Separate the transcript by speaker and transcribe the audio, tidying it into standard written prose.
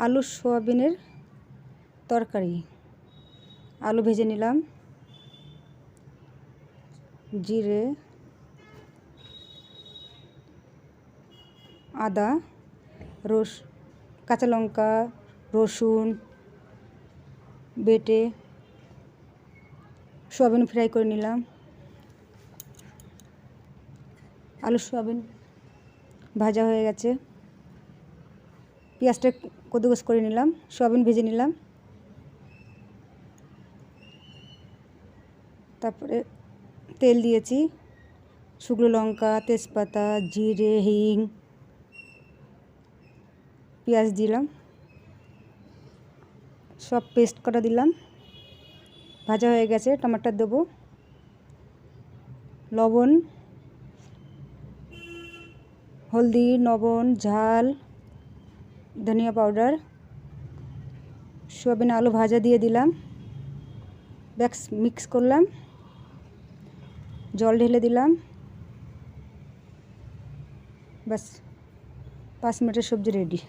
Speaker 1: আলু সোয়াবিনের তরকারি। আলু ভেজে নিলাম, জিরে, আদা, কাঁচা লঙ্কা, রসুন বেটে সোয়াবিন ফ্রাই করে নিলাম। আলু সোয়াবিন ভাজা হয়ে গেছে, পেঁয়াজটা কদ্দুকস করে নিলাম, সোয়াবিন ভেজে নিলাম। তারপরে তেল দিয়েছি, শুকনো লঙ্কা, তেজপাতা, জিরে, হিং, পেঁয়াজ দিলাম, সব পেস্ট করা দিলাম। ভাজা হয়ে গেছে, টমেটো দেবো, লবণ, হলদি, লবণ, ঝাল, ধনিয়া পাউডার, সোয়াবিন আলু ভাজা দিয়ে দিলাম, মিক্স করলাম, জল ঢেলে দিলাম। ব্যাস 5 মিনিটের সবজি রেডি।